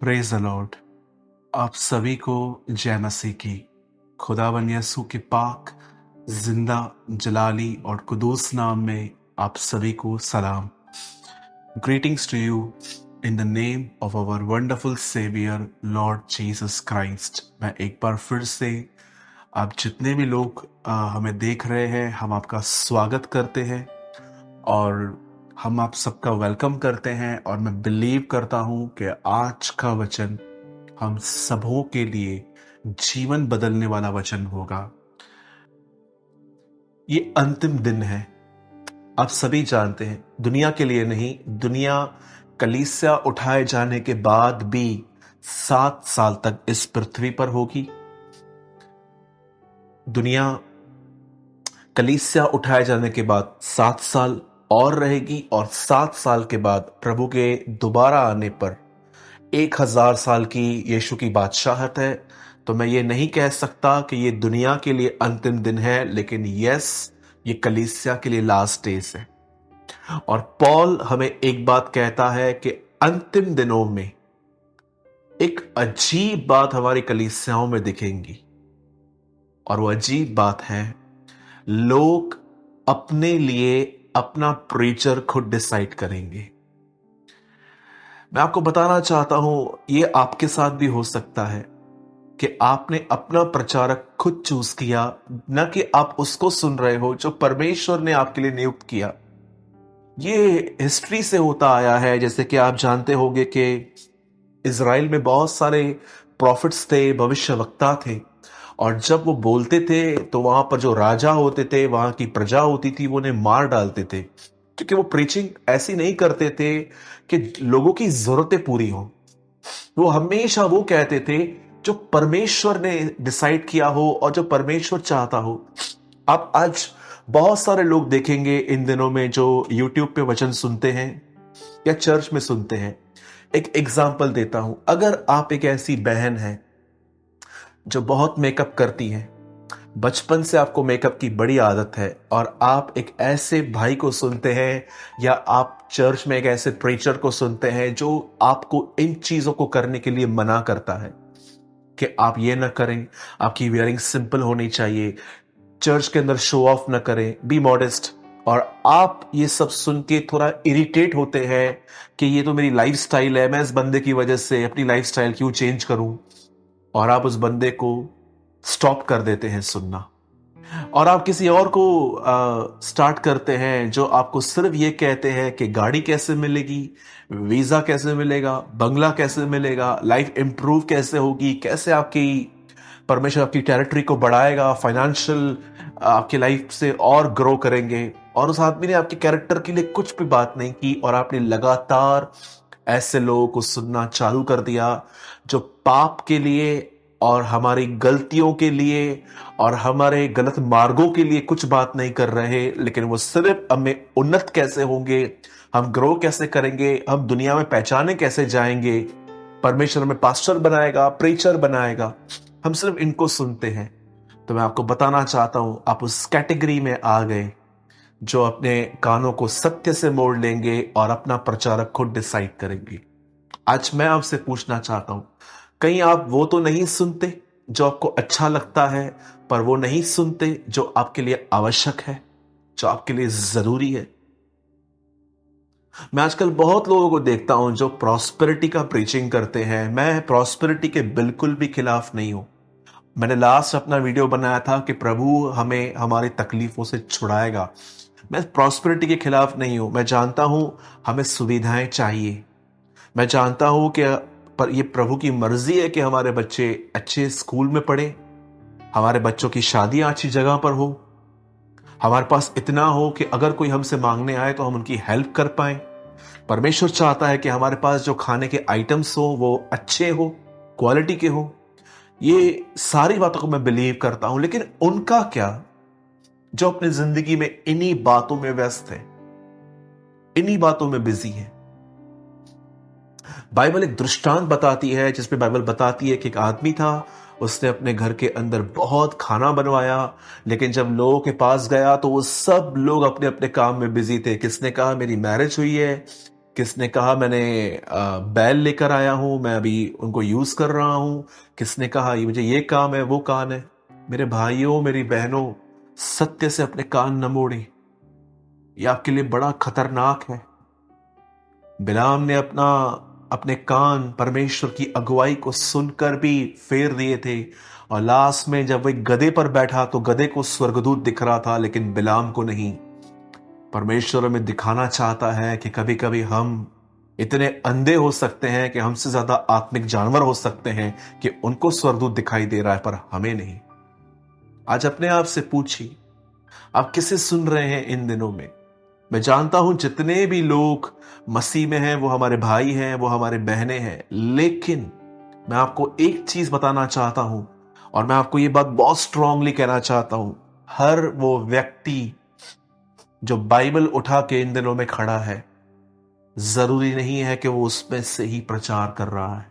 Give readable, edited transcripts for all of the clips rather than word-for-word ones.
Praise the Lord. आप सभी को जय मसीह की। खुदावन यसू के पाक जिंदा जलाली और कुदूस नाम में आप सभी को सलाम। Greetings to you in the name of our wonderful saviour Lord Jesus Christ. मैं एक बार फिर से आप जितने भी लोग हमें देख रहे हैं, हम आपका स्वागत करते हैं और हम आप सबका वेलकम करते हैं। और मैं बिलीव करता हूं कि आज का वचन हम सबों के लिए जीवन बदलने वाला वचन होगा। ये अंतिम दिन है, आप सभी जानते हैं। दुनिया के लिए नहीं, दुनिया कलीसिया उठाए जाने के बाद भी 7 साल तक इस पृथ्वी पर होगी। दुनिया कलीसिया उठाए जाने के बाद 7 साल और रहेगी और 7 साल के बाद प्रभु के दोबारा आने पर 1000 साल की यीशु की बादशाहत है। तो मैं ये नहीं कह सकता कि ये दुनिया के लिए अंतिम दिन है, लेकिन यस, ये कलीसिया के लिए लास्ट डेज है। और पॉल हमें एक बात कहता है कि अंतिम दिनों में एक अजीब बात हमारी कलीसियाओं में दिखेंगी, और वो अजीब बात है, लोग अपने लिए अपना प्रीचर खुद डिसाइड करेंगे। मैं आपको बताना चाहता हूं, ये आपके साथ भी हो सकता है कि आपने अपना प्रचारक खुद चूज किया, न कि आप उसको सुन रहे हो जो परमेश्वर ने आपके लिए नियुक्त किया। ये हिस्ट्री से होता आया है। जैसे कि आप जानते होंगे कि इज़राइल में बहुत सारे प्रॉफिट्स थे, भविष्यवक्ता थे, और जब वो बोलते थे तो वहां पर जो राजा होते थे, वहां की प्रजा होती थी, वो उन्हें मार डालते थे, क्योंकि वो प्रीचिंग ऐसी नहीं करते थे कि लोगों की जरूरतें पूरी हो। वो हमेशा वो कहते थे जो परमेश्वर ने डिसाइड किया हो और जो परमेश्वर चाहता हो। आप आज बहुत सारे लोग देखेंगे इन दिनों में जो YouTube पे वचन सुनते हैं या चर्च में सुनते हैं। एक एग्जाम्पल देता हूं, अगर आप एक ऐसी बहन है जो बहुत मेकअप करती है, बचपन से आपको मेकअप की बड़ी आदत है, और आप एक ऐसे भाई को सुनते हैं या आप चर्च में एक ऐसे प्रीचर को सुनते हैं जो आपको इन चीजों को करने के लिए मना करता है कि आप ये ना करें, आपकी वियरिंग सिंपल होनी चाहिए, चर्च के अंदर शो ऑफ ना करें, बी मॉडेस्ट, और आप ये सब सुन के थोड़ा इरिटेट होते हैं कि ये तो मेरी लाइफस्टाइल है, मैं इस बंदे की वजह से अपनी लाइफस्टाइल क्यों चेंज करूं, और आप उस बंदे को स्टॉप कर देते हैं सुनना, और आप किसी और को स्टार्ट करते हैं जो आपको सिर्फ ये कहते हैं कि गाड़ी कैसे मिलेगी, वीजा कैसे मिलेगा, बंगला कैसे मिलेगा, लाइफ इंप्रूव कैसे होगी, कैसे आपकी परमेश्वर आपकी टेरिटरी को बढ़ाएगा, फाइनेंशियल आपकी लाइफ से और ग्रो करेंगे। और उस आदमी ने आपके कैरेक्टर के लिए कुछ भी बात नहीं की, और आपने लगातार ऐसे लोगों को सुनना चालू कर दिया जो पाप के लिए और हमारी गलतियों के लिए और हमारे गलत मार्गों के लिए कुछ बात नहीं कर रहे, लेकिन वो सिर्फ हमें उन्नत कैसे होंगे, हम ग्रो कैसे करेंगे, हम दुनिया में पहचाने कैसे जाएंगे, परमेश्वर हमें पास्टर बनाएगा, प्रीचर बनाएगा, हम सिर्फ इनको सुनते हैं। तो मैं आपको बताना चाहता हूं, आप उस कैटेगरी में आ गए जो अपने कानों को सत्य से मोड़ लेंगे और अपना प्रचारक खुद डिसाइड करेंगे। आज मैं आपसे पूछना चाहता हूं, कहीं आप वो तो नहीं सुनते जो आपको अच्छा लगता है, पर वो नहीं सुनते जो आपके लिए आवश्यक है, जो आपके लिए जरूरी है। मैं आजकल बहुत लोगों को देखता हूं जो प्रॉस्पेरिटी का प्रीचिंग करते हैं। मैं प्रॉस्पेरिटी के बिल्कुल भी खिलाफ नहीं हूं। मैंने लास्ट अपना वीडियो बनाया था कि प्रभु हमें हमारी तकलीफों से छुड़ाएगा। मैं प्रॉस्पेरिटी के खिलाफ नहीं हूं। मैं जानता हूं हमें सुविधाएं चाहिए। मैं जानता हूं कि पर ये प्रभु की मर्जी है कि हमारे बच्चे अच्छे स्कूल में पढ़े, हमारे बच्चों की शादियां अच्छी जगह पर हो, हमारे पास इतना हो कि अगर कोई हमसे मांगने आए तो हम उनकी हेल्प कर पाए। परमेश्वर चाहता है कि हमारे पास जो खाने के आइटम्स हो वो अच्छे हो, क्वालिटी के हो। ये सारी बातों को मैं बिलीव करता हूं, लेकिन उनका क्या जो अपनी जिंदगी में इन्हीं बातों में व्यस्त है, इन्हीं बातों में बिजी है। बाइबल एक दृष्टांत बताती है जिसमें बाइबल बताती है कि एक आदमी था, उसने अपने घर के अंदर बहुत खाना बनवाया, लेकिन जब लोगों के पास गया तो वो सब लोग अपने अपने काम में बिजी थे। किसने कहा मेरी मैरिज हुई है, किसने कहा मैंने बैल लेकर आया हूं, मैं अभी उनको यूज कर रहा हूं। किसने कहा ये मुझे ये काम है वो काम है। मेरे भाइयों मेरी बहनों, सत्य से अपने कान न मोड़े, ये आपके लिए बड़ा खतरनाक है। बिलाम ने अपने कान परमेश्वर की अगुवाई को सुनकर भी फेर दिए थे, और लास्ट में जब वह गधे पर बैठा तो गधे को स्वर्गदूत दिख रहा था, लेकिन बिलाम को नहीं। परमेश्वर हमें दिखाना चाहता है कि कभी कभी हम इतने अंधे हो सकते हैं कि हमसे ज्यादा आत्मिक जानवर हो सकते हैं कि उनको स्वर्गदूत दिखाई दे रहा है पर हमें नहीं। आज अपने आप से पूछिए, आप किसे सुन रहे हैं इन दिनों में। मैं जानता हूं जितने भी लोग मसीह में हैं वो हमारे भाई हैं, वो हमारे बहनें हैं, लेकिन मैं आपको एक चीज बताना चाहता हूं, और मैं आपको ये बात बहुत स्ट्रांगली कहना चाहता हूं। हर वो व्यक्ति जो बाइबल उठा के इन दिनों में खड़ा है, जरूरी नहीं है कि वो उसमें से ही प्रचार कर रहा है।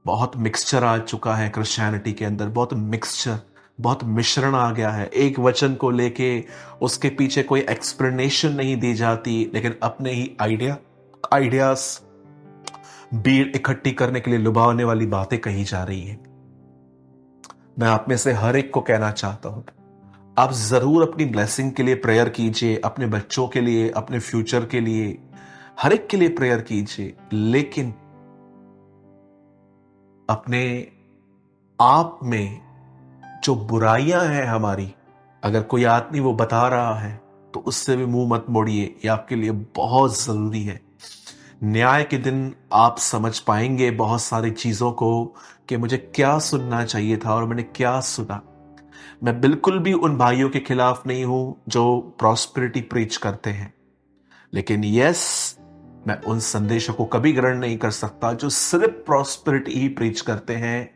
बहुत मिक्सचर आ चुका है क्रिश्चियनिटी के अंदर, बहुत मिक्सचर, बहुत मिश्रण आ गया है। एक वचन को लेके उसके पीछे कोई एक्सप्लेनेशन नहीं दी जाती, लेकिन अपने ही आइडियाज भीड़ इकट्ठी करने के लिए लुभावने वाली बातें कही जा रही है। मैं आप में से हर एक को कहना चाहता हूं, आप जरूर अपनी ब्लेसिंग के लिए प्रेयर कीजिए, अपने बच्चों के लिए, अपने फ्यूचर के लिए, हर एक के लिए प्रेयर कीजिए, लेकिन अपने आप में जो बुराइयां हैं हमारी, अगर कोई आदमी वो बता रहा है तो उससे भी मुंह मत मोड़िए। ये आपके लिए बहुत जरूरी है। न्याय के दिन आप समझ पाएंगे बहुत सारी चीजों को कि मुझे क्या सुनना चाहिए था और मैंने क्या सुना। मैं बिल्कुल भी उन भाइयों के खिलाफ नहीं हूं जो प्रॉस्पेरिटी प्रीच करते हैं, लेकिन यस, मैं उन संदेशों को कभी ग्रहण नहीं कर सकता जो सिर्फ प्रॉस्पेरिटी ही प्रीच करते हैं,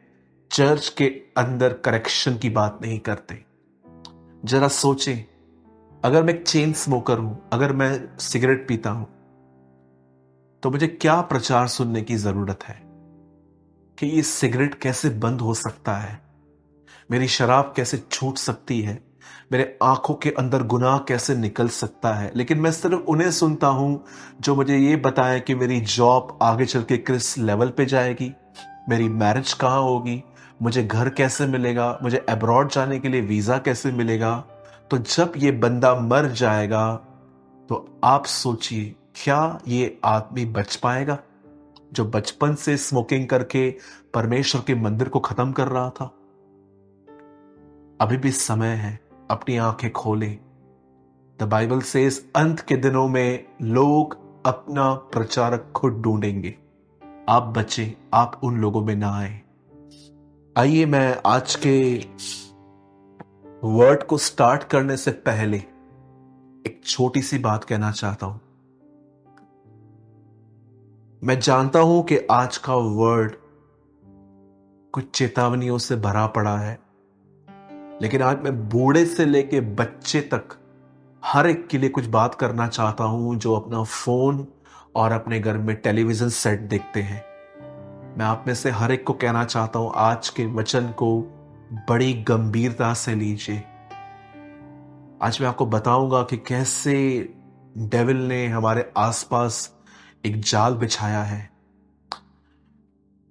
चर्च के अंदर करेक्शन की बात नहीं करते। जरा सोचें, अगर मैं एक चेन स्मोकर हूं, अगर मैं सिगरेट पीता हूं, तो मुझे क्या प्रचार सुनने की जरूरत है कि ये सिगरेट कैसे बंद हो सकता है, मेरी शराब कैसे छूट सकती है, मेरे आंखों के अंदर गुनाह कैसे निकल सकता है। लेकिन मैं सिर्फ उन्हें सुनता हूं जो मुझे ये बताएं कि मेरी जॉब आगे चल के किस लेवल पे जाएगी, मेरी मैरिज कहां होगी, मुझे घर कैसे मिलेगा, मुझे अब्रॉड जाने के लिए वीजा कैसे मिलेगा। तो जब ये बंदा मर जाएगा तो आप सोचिए, क्या ये आदमी बच पाएगा जो बचपन से स्मोकिंग करके परमेश्वर के मंदिर को खत्म कर रहा था। अभी भी समय है, अपनी आंखें खोलें। द बाइबल सेज अंत के दिनों में लोग अपना प्रचारक खुद ढूंढेंगे। आप बचे, आप उन लोगों में ना आए। आइए, मैं आज के वर्ड को स्टार्ट करने से पहले एक छोटी सी बात कहना चाहता हूं। मैं जानता हूं कि आज का वर्ड कुछ चेतावनियों से भरा पड़ा है, लेकिन आज मैं बूढ़े से लेके बच्चे तक हर एक के लिए कुछ बात करना चाहता हूं जो अपना फोन और अपने घर में टेलीविजन सेट देखते हैं। मैं आप में से हर एक को कहना चाहता हूं, आज के वचन को बड़ी गंभीरता से लीजिए। आज मैं आपको बताऊंगा कि कैसे डेविल ने हमारे आसपास एक जाल बिछाया है।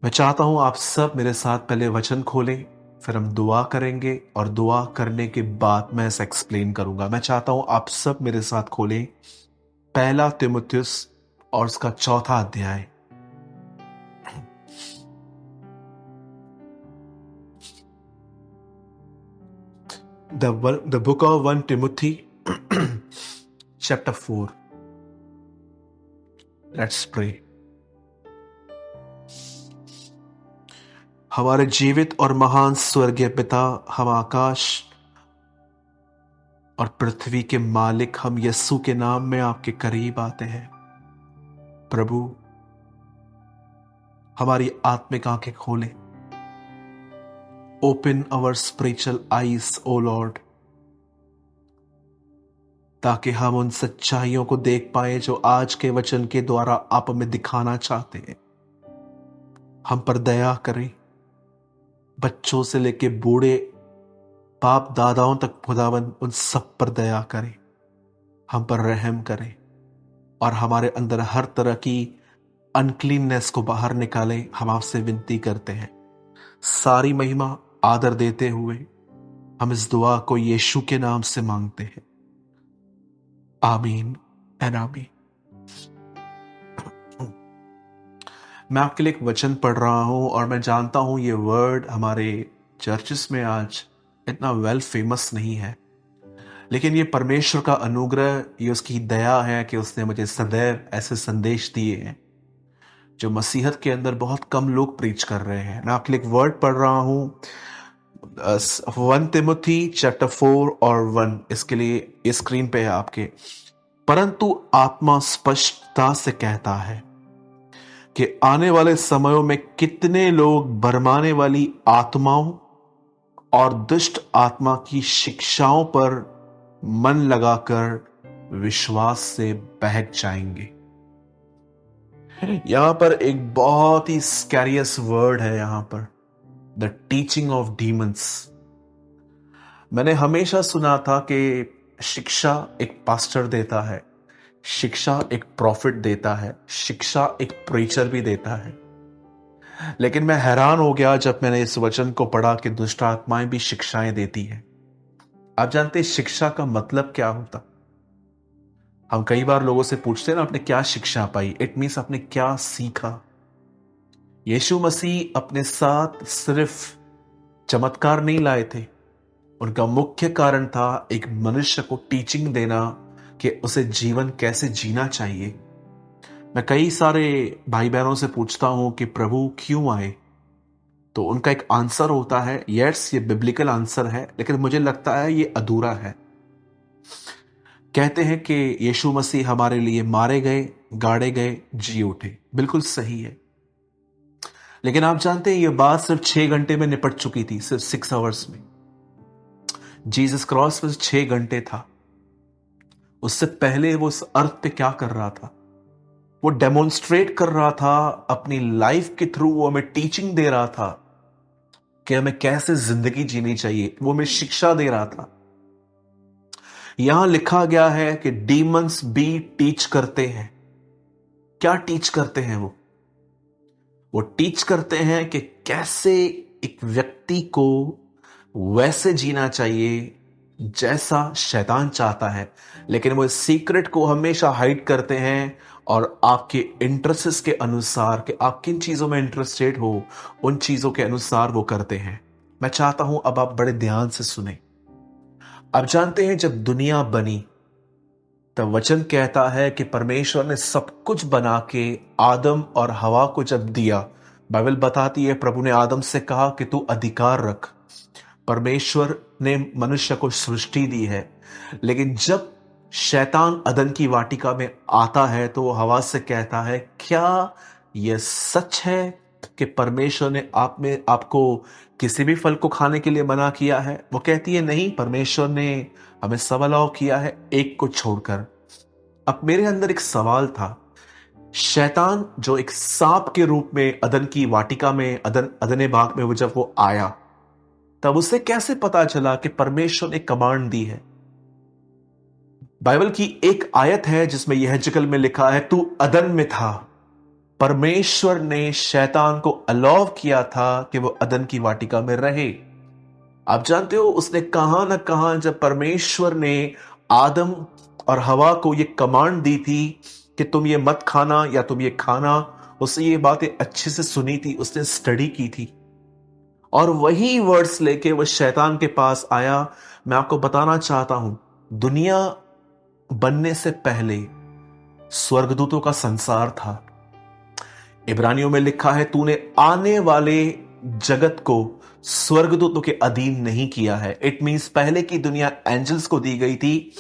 मैं चाहता हूं आप सब मेरे साथ पहले वचन खोलें, फिर हम दुआ करेंगे और दुआ करने के बाद मैं इसे एक्सप्लेन करूंगा। मैं चाहता हूं आप सब मेरे साथ खोलें पहला तीमुथियुस और उसका 4था अध्याय। The book of 1 Timothy chapter 4. Let's pray. हमारे जीवित और महान स्वर्गीय पिता, हम आकाश और पृथ्वी के मालिक, हम यीशु के नाम में आपके करीब आते हैं। प्रभु, हमारी आत्मिक आंखें खोलें। Open our spiritual eyes O Lord, ताकि हम उन सच्चाइयों को देख पाए जो आज के वचन के द्वारा आप हमें दिखाना चाहते हैं। हम पर दया करें, बच्चों से लेके बूढ़े बाप दादाओं तक खुदावन उन सब पर दया करें, हम पर रहम करें और हमारे अंदर हर तरह की अनक्लीननेस को बाहर निकाले, हम आपसे विनती करते हैं। सारी महिमा आदर देते हुए हम इस दुआ को यीशु के नाम से मांगते हैं। आमीन एंड आमीन। मैं आपके लिए एक वचन पढ़ रहा हूं और मैं जानता हूं ये वर्ड हमारे चर्चेस में आज इतना वेल फेमस नहीं है, लेकिन ये परमेश्वर का अनुग्रह, ये उसकी दया है कि उसने मुझे सदैव ऐसे संदेश दिए हैं जो मसीहत के अंदर बहुत कम लोग प्रीच कर रहे हैं। मैं आपके लिए एक वर्ड पढ़ रहा हूं 1 तिमोथी चैप्टर 4 और 1। इसके लिए ये स्क्रीन पे है आपके। परंतु आत्मा स्पष्टता से कहता है कि आने वाले समयों में कितने लोग भरमाने वाली आत्माओं और दुष्ट आत्मा की शिक्षाओं पर मन लगाकर विश्वास से बहक जाएंगे। यहां पर एक बहुत ही स्कैरियस वर्ड है, यहां पर द टीचिंग ऑफ डीमंस। मैंने हमेशा सुना था कि शिक्षा एक पास्टर देता है, शिक्षा एक प्रॉफिट देता है, शिक्षा एक प्रीचर भी देता है। लेकिन मैं हैरान हो गया जब मैंने इस वचन को पढ़ा कि दुष्ट आत्माएं भी शिक्षाएं देती हैं। आप जानते हैं शिक्षा का मतलब क्या होता? हम कई बार लोगों से पूछते हैं ना, आपने क्या शिक्षा पाई? इट मीन्स आपने क्या सीखा। यीशु मसीह अपने साथ सिर्फ चमत्कार नहीं लाए थे, उनका मुख्य कारण था एक मनुष्य को टीचिंग देना कि उसे जीवन कैसे जीना चाहिए। मैं कई सारे भाई बहनों से पूछता हूं कि प्रभु क्यों आए, तो उनका एक आंसर होता है, यस ये बिब्लिकल आंसर है, लेकिन मुझे लगता है ये अधूरा है। कहते हैं कि यीशु मसीह हमारे लिए मारे गए, गाड़े गए, जी उठे। बिल्कुल सही है, लेकिन आप जानते हैं ये बात सिर्फ 6 घंटे में निपट चुकी थी, सिर्फ 6 आवर्स में। जीसस क्रॉस पर 6 घंटे था। उससे पहले वो इस अर्थ पे क्या कर रहा था? वो डेमोन्स्ट्रेट कर रहा था अपनी लाइफ के थ्रू, वो हमें टीचिंग दे रहा था कि हमें कैसे जिंदगी जीनी चाहिए, वो हमें शिक्षा दे रहा था। यहां लिखा गया है कि डीमंस भी टीच करते हैं। क्या टीच करते हैं? वो टीच करते हैं कि कैसे एक व्यक्ति को वैसे जीना चाहिए जैसा शैतान चाहता है, लेकिन वो इस सीक्रेट को हमेशा हाइड करते हैं और आपके इंटरेस्ट के अनुसार कि आप किन चीजों में इंटरेस्टेड हो, उन चीजों के अनुसार वो करते हैं। मैं चाहता हूं अब आप बड़े ध्यान से सुने। आप जानते हैं जब दुनिया बनी तब वचन कहता है कि परमेश्वर ने सब कुछ बना के आदम और हवा को जब दिया, बाइबल बताती है प्रभु ने आदम से कहा कि तू अधिकार रख। परमेश्वर ने मनुष्य को सृष्टि दी है, लेकिन जब शैतान अदन की वाटिका में आता है तो वो हवा से कहता है, क्या यह सच है कि परमेश्वर ने आपको किसी भी फल को खाने के लिए मना किया है? वो कहती है नहीं, परमेश्वर ने हमें सब अलाउ किया है, एक को छोड़कर। अब मेरे अंदर एक सवाल था, शैतान जो एक सांप के रूप में अदन की वाटिका में, अदने बाग में जब वो आया, तब उसे कैसे पता चला कि परमेश्वर ने कमांड दी है? बाइबल की एक आयत है जिसमें यह जिक्र में लिखा है, तू अदन में था। परमेश्वर ने शैतान को अलाउ किया था कि वो अदन की वाटिका में रहे। आप जानते हो उसने कहां ना कहां, जब परमेश्वर ने आदम और हवा को ये कमांड दी थी कि तुम ये मत खाना या तुम ये खाना, उसने ये बातें अच्छे से सुनी थी, उसने स्टडी की थी और वही वर्ड्स लेके वो शैतान के पास आया। मैं आपको बताना चाहता हूं, दुनिया बनने से पहले स्वर्गदूतों का संसार था। इब्रानियों में लिखा है, तूने आने वाले जगत को स्वर्गदूतों के अधीन नहीं किया है। इट मींस पहले की दुनिया एंजल्स को दी गई थी,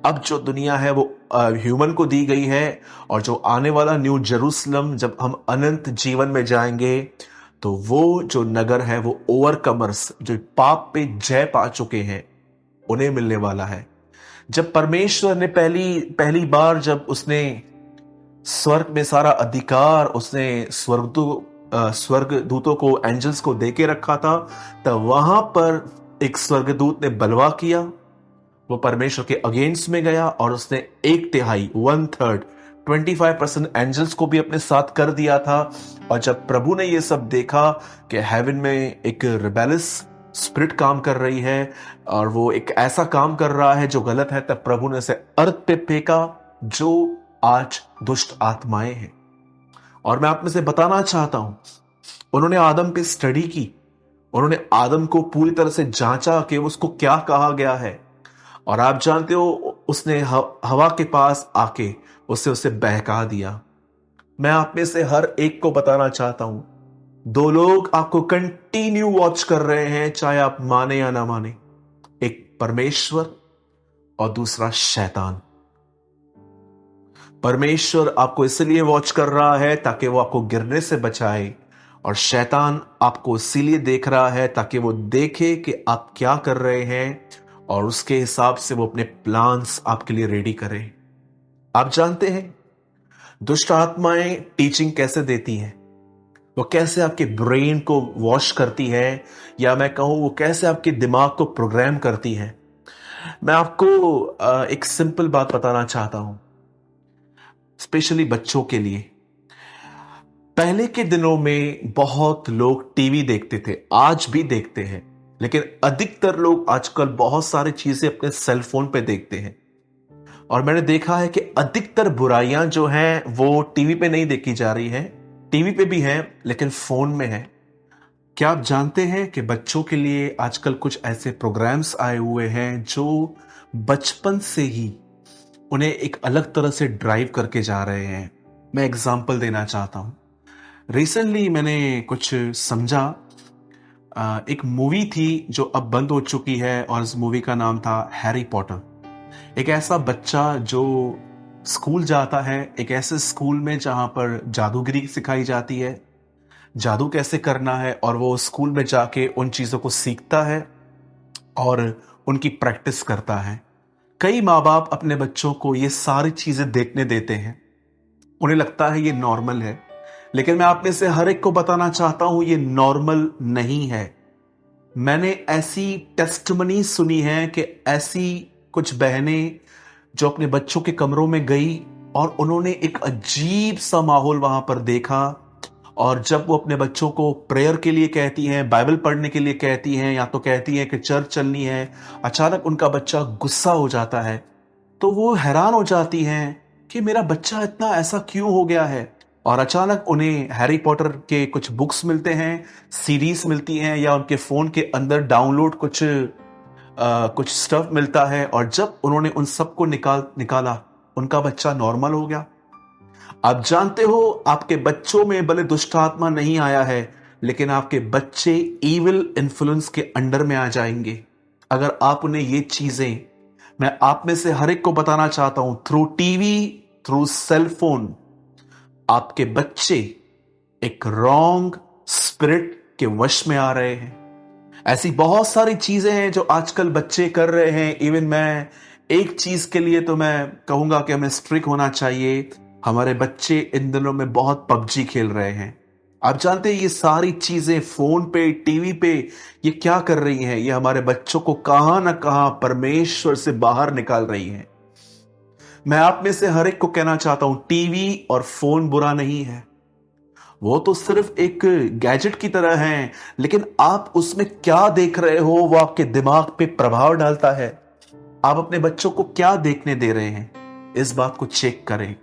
अब जो दुनिया है वो ह्यूमन को दी गई है। और जो आने वाला न्यू जेरूसलम, जब हम अनंत जीवन में जाएंगे, तो वो जो नगर है वो ओवरकमर्स, जो पाप पे जय पा चुके हैं, उन्हें मिलने वाला है। जब परमेश्वर ने पहली बार जब उसने स्वर्ग में सारा अधिकार उसने स्वर्गदूतों को, एंजल्स को देके रखा था, तब वहां पर एक स्वर्गदूत ने बलवा किया। वो परमेश्वर के अगेंस्ट में गया और उसने 1/3 1/3 25% एंजल्स को भी अपने साथ कर दिया था। और जब प्रभु ने ये सब देखा कि हेवन में एक रिबेलियस स्पिरिट काम कर रही है और वो एक ऐसा काम कर रहा है जो गलत है, तब प्रभु ने उसे अर्थ पे फेंका, जो आज दुष्ट आत्माएं हैं। और मैं आप में से बताना चाहता हूं, उन्होंने आदम पे स्टडी की, उन्होंने आदम को पूरी तरह से जांचा कि उसको क्या कहा गया है। और आप जानते हो, उसने हवा के पास आके उसे बहका दिया। मैं आप में से हर एक को बताना चाहता हूं, दो लोग आपको कंटिन्यू वॉच कर रहे हैं, चाहे आप माने या ना माने। एक परमेश्वर और दूसरा शैतान। परमेश्वर आपको इसलिए वॉच कर रहा है ताकि वो आपको गिरने से बचाए, और शैतान आपको इसीलिए देख रहा है ताकि वो देखे कि आप क्या कर रहे हैं और उसके हिसाब से वो अपने प्लान्स आपके लिए रेडी करे। आप जानते हैं दुष्ट आत्माएं टीचिंग कैसे देती हैं, वो कैसे आपके ब्रेन को वॉश करती है, या मैं कहूं वो कैसे आपके दिमाग को प्रोग्राम करती है। मैं आपको एक सिंपल बात बताना चाहता हूं, स्पेशली बच्चों के लिए। पहले के दिनों में बहुत लोग टीवी देखते थे, आज भी देखते हैं, लेकिन अधिकतर लोग आजकल बहुत सारी चीजें अपने सेल फोन पे देखते हैं। और मैंने देखा है कि अधिकतर बुराइयां जो हैं वो टीवी पे नहीं देखी जा रही हैं, टीवी पे भी हैं लेकिन फोन में है। क्या आप जानते हैं कि बच्चों के लिए आजकल कुछ ऐसे प्रोग्राम्स आए हुए हैं जो बचपन से ही उन्हें एक अलग तरह से ड्राइव करके जा रहे हैं। मैं एग्जांपल देना चाहता हूं। रिसेंटली मैंने कुछ समझा, एक मूवी थी जो अब बंद हो चुकी है और इस मूवी का नाम था हैरी पॉटर। एक ऐसा बच्चा जो स्कूल जाता है, एक ऐसे स्कूल में जहां पर जादूगिरी सिखाई जाती है, जादू कैसे करना है, और वो स्कूल में जाके उन चीजों को सीखता है और उनकी प्रैक्टिस करता है। कई माँ बाप अपने बच्चों को ये सारी चीजें देखने देते हैं, उन्हें लगता है ये नॉर्मल है, लेकिन मैं आप में से हर एक को बताना चाहता हूं ये नॉर्मल नहीं है। मैंने ऐसी टेस्टमनी सुनी है कि ऐसी कुछ बहनें जो अपने बच्चों के कमरों में गई और उन्होंने एक अजीब सा माहौल वहां पर देखा, और जब वो अपने बच्चों को प्रेयर के लिए कहती हैं, बाइबल पढ़ने के लिए कहती हैं, या तो कहती हैं कि चर्च चलनी है, अचानक उनका बच्चा गुस्सा हो जाता है। तो वो हैरान हो जाती हैं कि मेरा बच्चा इतना ऐसा क्यों हो गया है। और अचानक उन्हें हैरी पॉटर के कुछ बुक्स मिलते हैं, सीरीज मिलती हैं, या उनके फोन के अंदर डाउनलोड कुछ स्टफ मिलता है, और जब उन्होंने उन सबको निकाला, उनका बच्चा नॉर्मल हो गया। आप जानते हो, आपके बच्चों में भले दुष्ट आत्मा नहीं आया है, लेकिन आपके बच्चे इविल इन्फ्लुएंस के अंडर में आ जाएंगे अगर आप उन्हें ये चीजें, मैं आप में से हर एक को बताना चाहता हूं, through TV, through cell phone, आपके बच्चे एक रॉन्ग स्पिरिट के वश में आ रहे हैं। ऐसी बहुत सारी चीजें हैं जो आजकल बच्चे कर रहे हैं। इवन मैं एक चीज के लिए तो मैं कहूंगा कि हमें स्ट्रिक्ट होना चाहिए। हमारे बच्चे इन दिनों में बहुत पबजी खेल रहे हैं। आप जानते हैं ये सारी चीजें फोन पे, टीवी पे ये क्या कर रही हैं? ये हमारे बच्चों को कहां ना कहां परमेश्वर से बाहर निकाल रही हैं। मैं आप में से हर एक को कहना चाहता हूं, टीवी और फोन बुरा नहीं है, वो तो सिर्फ एक गैजेट की तरह है, लेकिन आप उसमें क्या देख रहे हो वो आपके दिमाग पे प्रभाव डालता है। आप अपने बच्चों को क्या देखने दे रहे हैं, इस बात को चेक करें।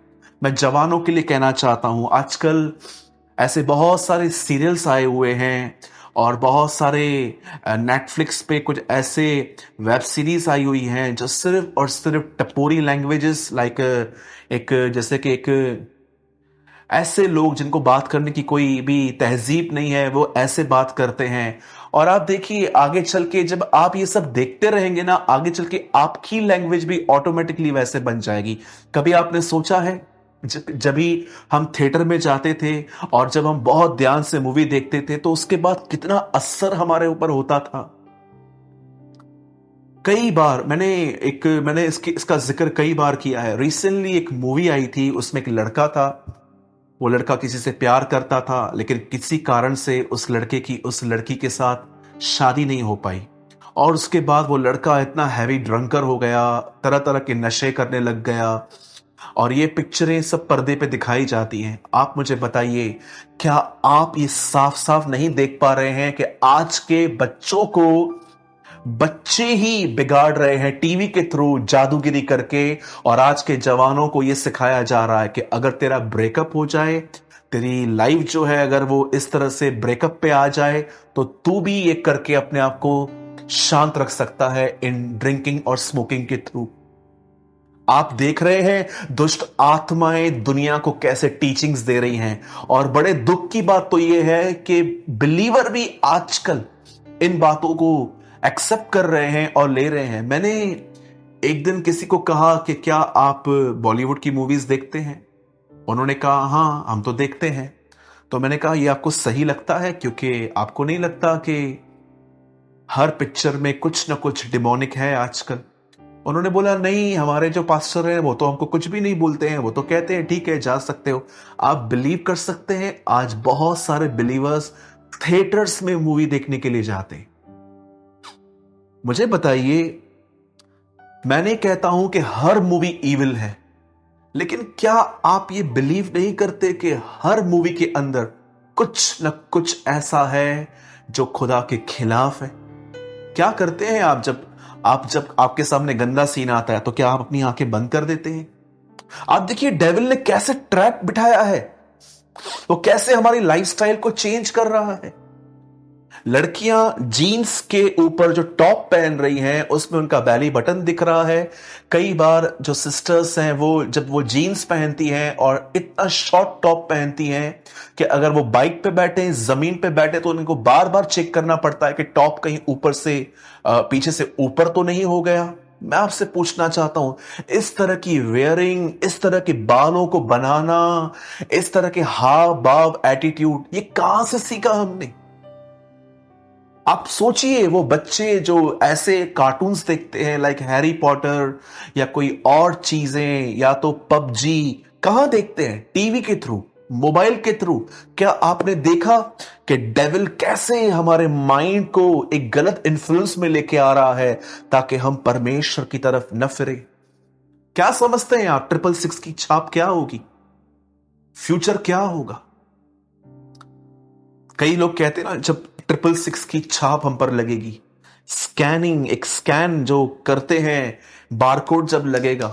मैं जवानों के लिए कहना चाहता हूं, आजकल ऐसे बहुत सारे सीरियल्स आए हुए हैं और बहुत सारे नेटफ्लिक्स पे कुछ ऐसे वेब सीरीज आई हुई हैं जो सिर्फ और सिर्फ टपोरी लैंग्वेजेस, लाइक एक जैसे कि एक ऐसे लोग जिनको बात करने की कोई भी तहजीब नहीं है, वो ऐसे बात करते हैं। और आप देखिए आगे चल के जब आप ये सब देखते रहेंगे ना, आगे चल के आपकी लैंग्वेज भी ऑटोमेटिकली वैसे बन जाएगी। कभी आपने सोचा है जब भी हम थिएटर में जाते थे और जब हम बहुत ध्यान से मूवी देखते थे तो उसके बाद कितना असर हमारे ऊपर होता था। कई बार मैंने इसका जिक्र कई बार किया है। रिसेंटली एक मूवी आई थी, उसमें एक लड़का था, वो लड़का किसी से प्यार करता था, लेकिन किसी कारण से उस लड़की के साथ शादी नहीं हो पाई, और उसके बाद वो लड़का इतना हैवी ड्रंकर हो गया, तरह तरह के नशे करने लग गया, और ये पिक्चरें सब पर्दे पे दिखाई जाती हैं। आप मुझे बताइए, क्या आप ये साफ साफ नहीं देख पा रहे हैं कि आज के बच्चों को बच्चे ही बिगाड़ रहे हैं टीवी के थ्रू जादूगिरी करके। और आज के जवानों को यह सिखाया जा रहा है कि अगर तेरा ब्रेकअप हो जाए, तेरी लाइफ जो है अगर वो इस तरह से ब्रेकअप पे आ जाए, तो तू भी ये करके अपने आप को शांत रख सकता है इन ड्रिंकिंग और स्मोकिंग के थ्रू। आप देख रहे हैं दुष्ट आत्माएं दुनिया को कैसे टीचिंग्स दे रही हैं। और बड़े दुख की बात तो यह है कि बिलीवर भी आजकल इन बातों को एक्सेप्ट कर रहे हैं और ले रहे हैं। मैंने एक दिन किसी को कहा कि क्या आप बॉलीवुड की मूवीज देखते हैं? उन्होंने कहा हाँ, हम तो देखते हैं। तो मैंने कहा ये आपको सही लगता है? क्योंकि आपको नहीं लगता कि हर पिक्चर में कुछ ना कुछ डिमोनिक है आजकल? उन्होंने बोला नहीं, हमारे जो पास्टर हैं वो तो हमको कुछ भी नहीं बोलते हैं, वो तो कहते हैं ठीक है जा सकते हो। आप बिलीव कर सकते हैं आज बहुत सारे बिलीवर्स थिएटर्स में मूवी देखने के लिए जाते हैं। मुझे बताइए, मैंने कहता हूं कि हर मूवी इविल है, लेकिन क्या आप ये बिलीव नहीं करते कि हर मूवी के अंदर कुछ न कुछ ऐसा है जो खुदा के खिलाफ है? क्या करते हैं आप जब आपके सामने गंदा सीन आता है तो क्या आप अपनी आंखें बंद कर देते हैं? आप देखिए डेविल ने कैसे ट्रैप बिठाया है, वो कैसे हमारी लाइफस्टाइल को चेंज कर रहा है। लड़कियां जीन्स के ऊपर जो टॉप पहन रही हैं उसमें उनका बैली बटन दिख रहा है। कई बार जो सिस्टर्स हैं वो जब वो जीन्स पहनती हैं और इतना शॉर्ट टॉप पहनती हैं कि अगर वो बाइक पे बैठे, जमीन पे बैठे, तो उनको बार बार चेक करना पड़ता है कि टॉप कहीं ऊपर से पीछे से ऊपर तो नहीं हो गया। मैं आपसे पूछना चाहता हूं, इस तरह की वेयरिंग, इस तरह के बालों को बनाना, इस तरह के हाव भाव, एटीट्यूड, ये कहां से सीखा हमने? आप सोचिए वो बच्चे जो ऐसे कार्टून्स देखते हैं लाइक हैरी पॉटर या कोई और चीजें, या तो पबजी, कहां देखते हैं? टीवी के थ्रू, मोबाइल के थ्रू। क्या आपने देखा कि डेविल कैसे हमारे माइंड को एक गलत इन्फ्लुएंस में लेके आ रहा है ताकि हम परमेश्वर की तरफ न फिरे? क्या समझते हैं आप 666 की छाप क्या होगी? फ्यूचर क्या होगा? कई लोग कहते हैं ना, जब 666 की छाप हम पर लगेगी, स्कैनिंग, एक स्कैन जो करते हैं, बारकोड जब लगेगा,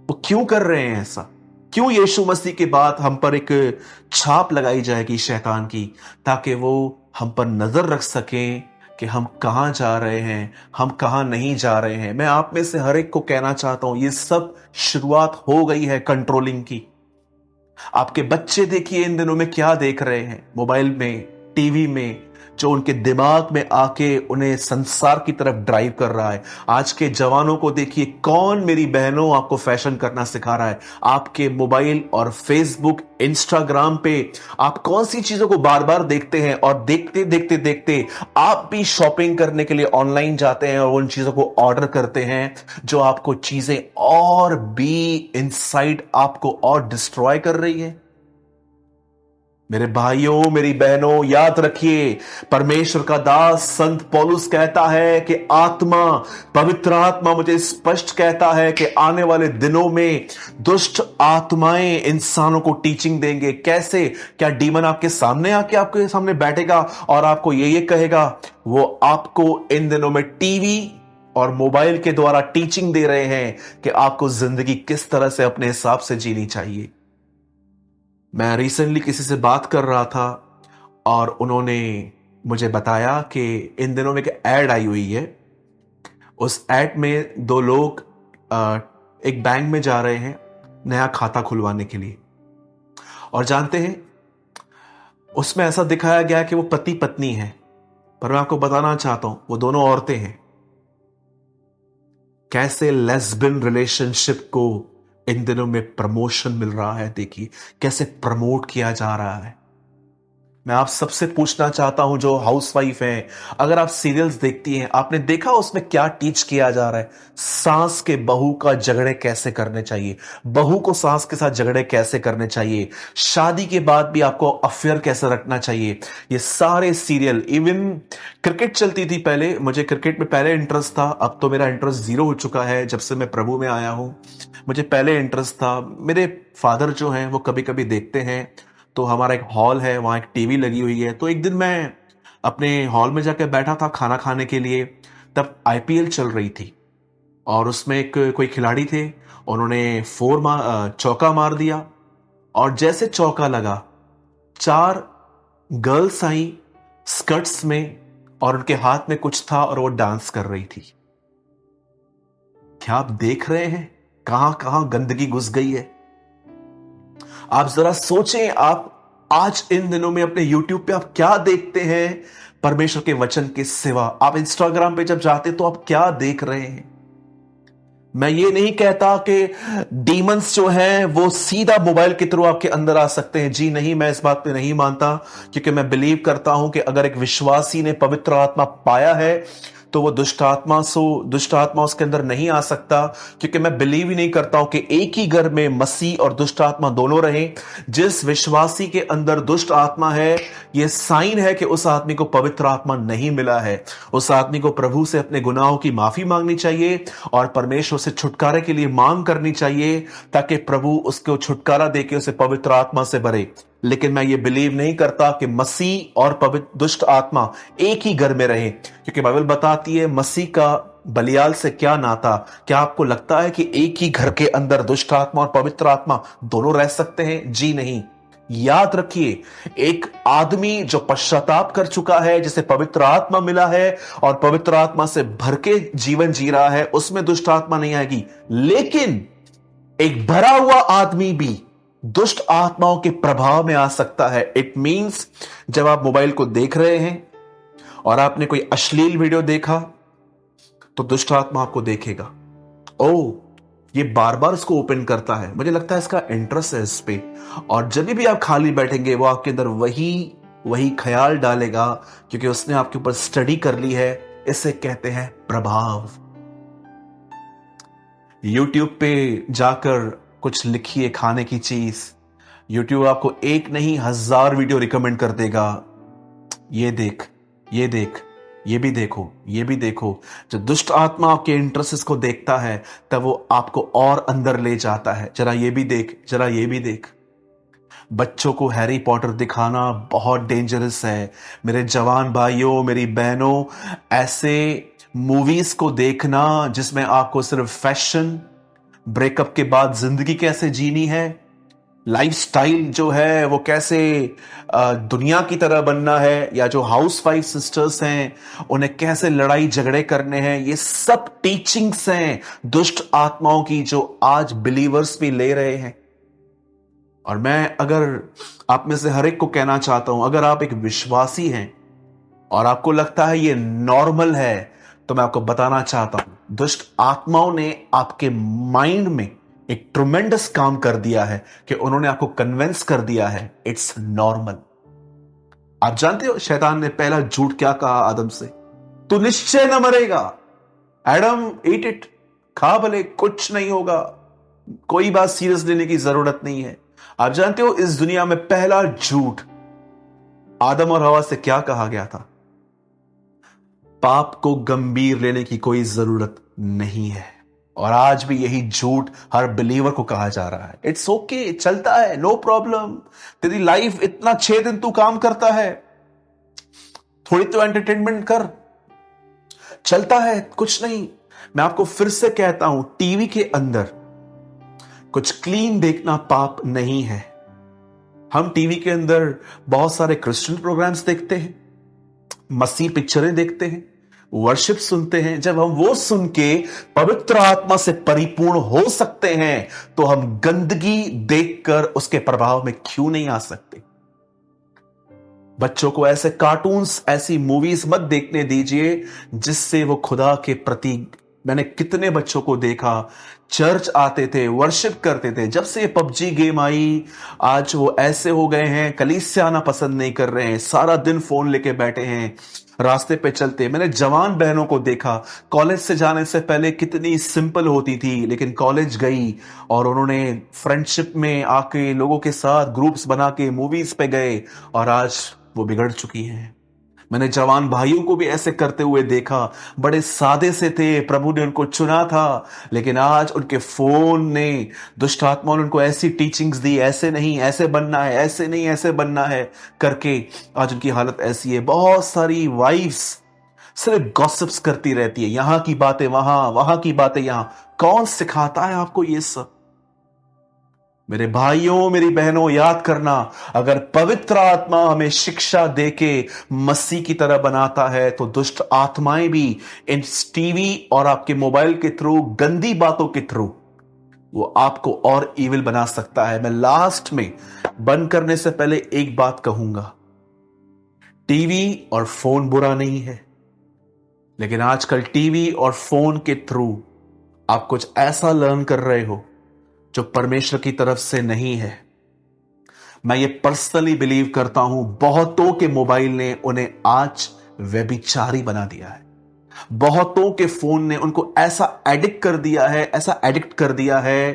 वो क्यों कर रहे हैं ऐसा? क्यों यीशु मसीह के बाद हम पर एक छाप लगाई जाएगी शैतान की, ताकि वो हम पर नजर रख सके कि हम कहां जा रहे हैं, हम कहां नहीं जा रहे हैं। मैं आप में से हर एक को कहना चाहता हूं, ये सब शुरुआत हो गई है कंट्रोलिंग की। आपके बच्चे देखिए इन दिनों में क्या देख रहे हैं मोबाइल में, टीवी में, जो उनके दिमाग में आके उन्हें संसार की तरफ ड्राइव कर रहा है। आज के जवानों को देखिए, कौन मेरी बहनों आपको फैशन करना सिखा रहा है? आपके मोबाइल और फेसबुक, इंस्टाग्राम पे आप कौन सी चीजों को बार बार देखते हैं, और देखते देखते देखते आप भी शॉपिंग करने के लिए ऑनलाइन जाते हैं और उन चीजों को ऑर्डर करते हैं जो आपको चीजें और भी इनसाइड आपको और डिस्ट्रॉय कर रही है। मेरे भाइयों, मेरी बहनों, याद रखिए, परमेश्वर का दास संत पौलुस कहता है कि आत्मा, पवित्र आत्मा मुझे स्पष्ट कहता है कि आने वाले दिनों में दुष्ट आत्माएं इंसानों को टीचिंग देंगे। कैसे? क्या डीमन आपके सामने आके आपके सामने बैठेगा और आपको ये कहेगा? वो आपको इन दिनों में टीवी और मोबाइल के द्वारा टीचिंग दे रहे हैं कि आपको जिंदगी किस तरह से अपने हिसाब से जीनी चाहिए। मैं रिसेंटली किसी से बात कर रहा था और उन्होंने मुझे बताया कि इन दिनों में एक ऐड आई हुई है। उस ऐड में दो लोग एक बैंक में जा रहे हैं नया खाता खुलवाने के लिए, और जानते हैं उसमें ऐसा दिखाया गया कि वो पति पत्नी है, पर मैं आपको बताना चाहता हूं वो दोनों औरतें हैं। कैसे लेस्बियन रिलेशनशिप को इन दिनों में प्रमोशन मिल रहा है, देखिए कैसे प्रमोट किया जा रहा है। मैं आप सबसे पूछना चाहता हूं जो हाउसवाइफ हैं, अगर आप सीरियल्स देखती हैं, आपने देखा उसमें क्या टीच किया जा रहा है? सास के बहू का झगड़े कैसे करने चाहिए, बहू को सास के साथ झगड़े कैसे करने चाहिए, शादी के बाद भी आपको अफेयर कैसे रखना चाहिए। ये सारे सीरियल, इवन क्रिकेट चलती थी पहले, मुझे क्रिकेट में पहले इंटरेस्ट था, अब तो मेरा इंटरेस्ट जीरो हो चुका है जब से मैं प्रभु में आया हूं। मुझे पहले इंटरेस्ट था, मेरे फादर जो हैं वो कभी कभी देखते हैं, तो हमारा एक हॉल है, वहाँ एक टीवी लगी हुई है। तो एक दिन मैं अपने हॉल में जाकर बैठा था खाना खाने के लिए, तब आईपीएल चल रही थी और उसमें एक कोई खिलाड़ी थे, उन्होंने चौका मार दिया और जैसे चौका लगा, 4 गर्ल्स आई स्कर्ट्स में और उनके हाथ में कुछ था और वो डांस कर रही थी। क्या आप देख रहे हैं कहां कहां गंदगी घुस गई है? आप जरा सोचें, आप आज इन दिनों में अपने YouTube पे आप क्या देखते हैं परमेश्वर के वचन के सिवा? आप इंस्टाग्राम पे जब जाते तो आप क्या देख रहे हैं? मैं ये नहीं कहता कि डीमंस जो हैं वो सीधा मोबाइल के थ्रू आपके अंदर आ सकते हैं, जी नहीं, मैं इस बात पे नहीं मानता, क्योंकि मैं बिलीव करता हूं कि अगर एक विश्वासी ने पवित्र आत्मा पाया है तो वो दुष्ट आत्मा उसके अंदर नहीं आ सकता, क्योंकि मैं बिलीव ही नहीं करता हूं कि एक ही घर में मसीह और दुष्ट आत्मा दोनों रहें। जिस विश्वासी के अंदर दुष्ट आत्मा है, यह साइन है कि उस आदमी को पवित्र आत्मा नहीं मिला है। उस आदमी को प्रभु से अपने गुनाहों की माफी मांगनी चाहिए और परमेश्वर से छुटकारे के लिए मांग करनी चाहिए, ताकि प्रभु उसको छुटकारा देके उसे पवित्र आत्मा से भरे। लेकिन मैं ये बिलीव नहीं करता कि मसीह और पवित्र दुष्ट आत्मा एक ही घर में रहे, क्योंकि बाइबल बताती है मसीह का बलियाल से क्या नाता। क्या आपको लगता है कि एक ही घर के अंदर दुष्ट आत्मा और पवित्र आत्मा दोनों रह सकते हैं? जी नहीं। याद रखिए, एक आदमी जो पश्चाताप कर चुका है, जिसे पवित्र आत्मा मिला है और पवित्र आत्मा से भर के जीवन जी रहा है, उसमें दुष्ट आत्मा नहीं आएगी। लेकिन एक भरा हुआ आदमी भी दुष्ट आत्माओं के प्रभाव में आ सकता है। इट मींस, जब आप मोबाइल को देख रहे हैं और आपने कोई अश्लील वीडियो देखा, तो दुष्ट आत्मा आपको देखेगा, ओ ये बार बार इसको ओपन करता है, मुझे लगता है इसका इंटरेस्ट है इस पे, और जब भी आप खाली बैठेंगे वो आपके अंदर वही ख्याल डालेगा, क्योंकि उसने आपके ऊपर स्टडी कर ली है। इसे कहते हैं प्रभाव। YouTube पे जाकर कुछ लिखिए खाने की चीज, YouTube आपको एक नहीं 1000 वीडियो रिकमेंड कर देगा। ये देख, ये देख, ये भी देखो, ये भी देखो। जब दुष्ट आत्मा आपके इंटरेस्ट को देखता है, तब वो आपको और अंदर ले जाता है, जरा ये भी देख, जरा ये भी देख। बच्चों को हैरी पॉटर दिखाना बहुत डेंजरस है मेरे जवान भाइयों, मेरी बहनों। ऐसे मूवीज को देखना जिसमें आपको सिर्फ फैशन, ब्रेकअप के बाद जिंदगी कैसे जीनी है, लाइफस्टाइल जो है वो कैसे दुनिया की तरह बनना है, या जो हाउसवाइफ सिस्टर्स हैं उन्हें कैसे लड़ाई झगड़े करने हैं, ये सब टीचिंग्स हैं दुष्ट आत्माओं की, जो आज बिलीवर्स भी ले रहे हैं। और मैं अगर आप में से हर एक को कहना चाहता हूं, अगर आप एक विश्वासी हैं और आपको लगता है ये नॉर्मल है, तो मैं आपको बताना चाहता हूं, दुष्ट आत्माओं ने आपके माइंड में एक ट्रुमेंडस काम कर दिया है कि उन्होंने आपको कन्विंस कर दिया है इट्स नॉर्मल। आप जानते हो शैतान ने पहला झूठ क्या कहा आदम से? तू निश्चय न मरेगा। एडम, ईट इट, खा भले, कुछ नहीं होगा, कोई बात सीरियस लेने की जरूरत नहीं है। आप जानते हो इस दुनिया में पहला झूठ आदम और हवा से क्या कहा गया था? पाप को गंभीर लेने की कोई जरूरत नहीं है। और आज भी यही झूठ हर बिलीवर को कहा जा रहा है। इट्स ओके, चलता है, नो प्रॉब्लम। तेरी लाइफ इतना 6 दिन तू काम करता है, थोड़ी तो एंटरटेनमेंट कर, चलता है, कुछ नहीं। मैं आपको फिर से कहता हूं, टीवी के अंदर कुछ क्लीन देखना पाप नहीं है। हम टीवी के अंदर बहुत सारे क्रिश्चियन प्रोग्राम्स देखते हैं, मसीह पिक्चरें देखते हैं, वर्शिप सुनते हैं। जब हम वो सुन के पवित्र आत्मा से परिपूर्ण हो सकते हैं, तो हम गंदगी देखकर उसके प्रभाव में क्यों नहीं आ सकते? बच्चों को ऐसे कार्टून्स, ऐसी मूवीज मत देखने दीजिए जिससे वो खुदा के प्रति मैंने कितने बच्चों को देखा, चर्च आते थे, वर्शिप करते थे। जब से ये पबजी गेम आई, आज वो ऐसे हो गए हैं, कलीसिया आना पसंद नहीं कर रहे हैं, सारा दिन फोन लेके बैठे हैं, रास्ते पे चलते। मैंने जवान बहनों को देखा, कॉलेज से जाने से पहले कितनी सिंपल होती थी, लेकिन कॉलेज गई और उन्होंने फ्रेंडशिप में आके लोगों के साथ ग्रुप्स बना के मूवीज पे गए और आज वो बिगड़ चुकी हैं। मैंने जवान भाइयों को भी ऐसे करते हुए देखा, बड़े सादे से थे, प्रभु ने उनको चुना था, लेकिन आज उनके फोन ने, दुष्ट आत्माओं ने उनको ऐसी टीचिंग्स दी, ऐसे नहीं ऐसे बनना है, ऐसे नहीं ऐसे बनना है करके आज उनकी हालत ऐसी है। बहुत सारी वाइफ्स सिर्फ गॉसिप्स करती रहती है, यहां की बातें वहां, वहां की बातें यहां। कौन सिखाता है आपको ये सब? मेरे भाइयों, मेरी बहनों, याद करना, अगर पवित्र आत्मा हमें शिक्षा देके मसीह की तरह बनाता है, तो दुष्ट आत्माएं भी इन टीवी और आपके मोबाइल के थ्रू, गंदी बातों के थ्रू, वो आपको और इविल बना सकता है। मैं लास्ट में बंद करने से पहले एक बात कहूंगा, टीवी और फोन बुरा नहीं है, लेकिन आजकल टीवी और फोन के थ्रू आप कुछ ऐसा लर्न कर रहे हो जो परमेश्वर की तरफ से नहीं है। मैं ये पर्सनली बिलीव करता हूं, बहुतों के मोबाइल ने उन्हें आज व्यभिचारी बना दिया है। बहुतों के फोन ने उनको ऐसा एडिक्ट कर दिया है, ऐसा एडिक्ट कर दिया है,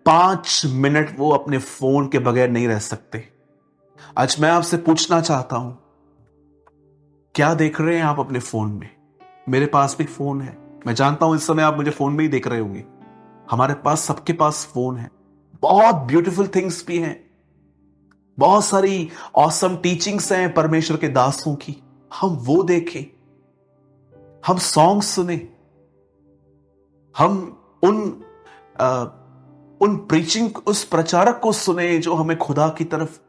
5 मिनट वो अपने फोन के बगैर नहीं रह सकते। आज मैं आपसे पूछना चाहता हूं, क्या देख रहे हैं आप अपने फोन में? मेरे पास भी फोन है, मैं जानता हूं इस समय आप मुझे फोन में ही देख रहे होंगे। हमारे पास, सबके पास फोन है, बहुत ब्यूटीफुल थिंग्स भी हैं, बहुत सारी ऑसम टीचिंग्स हैं परमेश्वर के दासों की। हम वो देखें, हम सॉन्ग सुने, हम उन उन प्रीचिंग, उस प्रचारक को सुने जो हमें खुदा की तरफ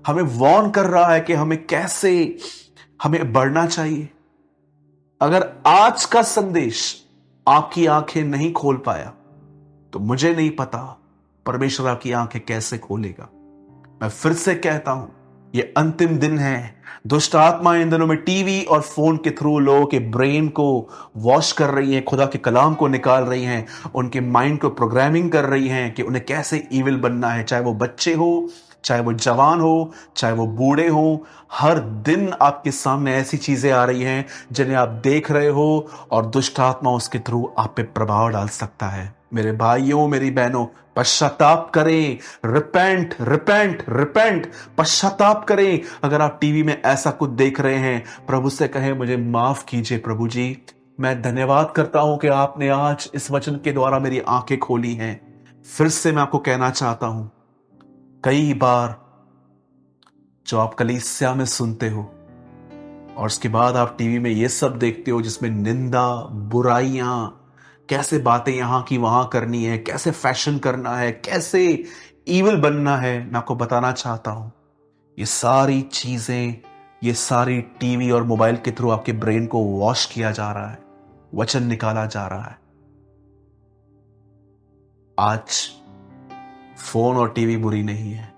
हमें वॉर्न कर रहा है कि हमें कैसे हमें बढ़ना चाहिए। अगर आज का संदेश आपकी आंखें नहीं खोल पाया, तो मुझे नहीं पता परमेश्वर आपकी आंखें कैसे खोलेगा। मैं फिर से कहता हूं, ये अंतिम दिन है। दुष्ट आत्मा इन दिनों में टीवी और फोन के थ्रू लोगों के ब्रेन को वॉश कर रही हैं, खुदा के कलाम को निकाल रही हैं, उनके माइंड को प्रोग्रामिंग कर रही हैं कि उन्हें कैसे इविल बनना है। चाहे वो बच्चे हो, चाहे वो जवान हो, चाहे वो बूढ़े हो, हर दिन आपके सामने ऐसी चीजें आ रही हैं जिन्हें आप देख रहे हो और दुष्ट आत्मा उसके थ्रू आप पे प्रभाव डाल सकता है। मेरे भाइयों, मेरी बहनों, पश्चाताप करें, रिपेंट रिपेंट रिपेंट, पश्चाताप करें। अगर आप टीवी में ऐसा कुछ देख रहे हैं, प्रभु से कहें, मुझे माफ कीजिए प्रभु जी, मैं धन्यवाद करता हूं कि आपने आज इस वचन के द्वारा मेरी आंखें खोली हैं। फिर से मैं आपको कहना चाहता हूं, कई बार जो आप कलीसिया में सुनते हो और उसके बाद आप टीवी में ये सब देखते हो जिसमें निंदा, बुराइयां, कैसे बातें यहां की वहां करनी है, कैसे फैशन करना है, कैसे इविल बनना है, मैं आपको बताना चाहता हूं, ये सारी चीजें, ये सारी टीवी और मोबाइल के थ्रू आपके ब्रेन को वॉश किया जा रहा है, वचन निकाला जा रहा है। आज फोन और टीवी बुरी नहीं है,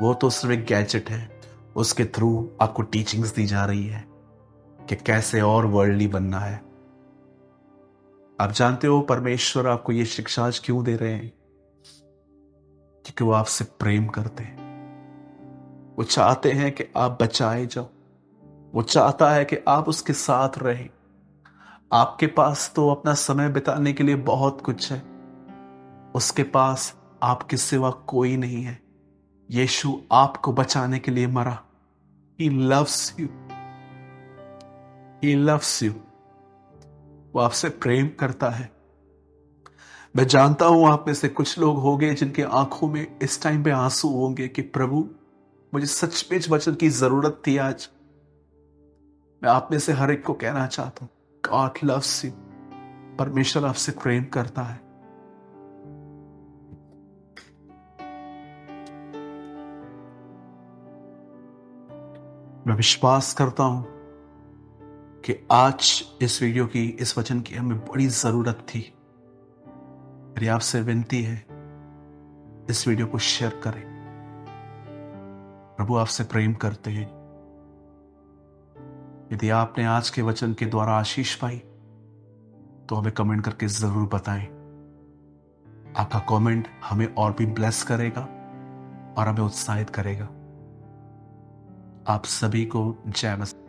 वो तो सिर्फ एक गैजेट है, उसके थ्रू आपको टीचिंग्स दी जा रही है कि कैसे और वर्ल्डली बनना है। आप जानते हो परमेश्वर आपको ये शिक्षा आज क्यों दे रहे हैं? क्योंकि वो आपसे प्रेम करते हैं। वो चाहते हैं कि आप बचाए जाओ, वो चाहता है कि आप उसके साथ रहें। आपके पास तो अपना समय बिताने के लिए बहुत कुछ है, उसके पास आपके सिवा कोई नहीं है। यीशु आपको बचाने के लिए मरा। He loves you. He loves you. वो आपसे प्रेम करता है। मैं जानता हूं आप में से कुछ लोग होंगे जिनके आंखों में इस टाइम पे आंसू होंगे कि प्रभु, मुझे सचमुच वचन की जरूरत थी आज। मैं आप में से हर एक को कहना चाहता हूं, God loves you. परमेश्वर आपसे प्रेम करता है। मैं विश्वास करता हूं कि आज इस वीडियो की, इस वचन की हमें बड़ी जरूरत थी। मेरी आपसे विनती है, इस वीडियो को शेयर करें। प्रभु आपसे प्रेम करते हैं। यदि आपने आज के वचन के द्वारा आशीष पाई, तो हमें कमेंट करके ज़रूर बताएं। आपका कमेंट हमें और भी ब्लेस करेगा और हमें उत्साहित करेगा। आप सभी को जय मसीह।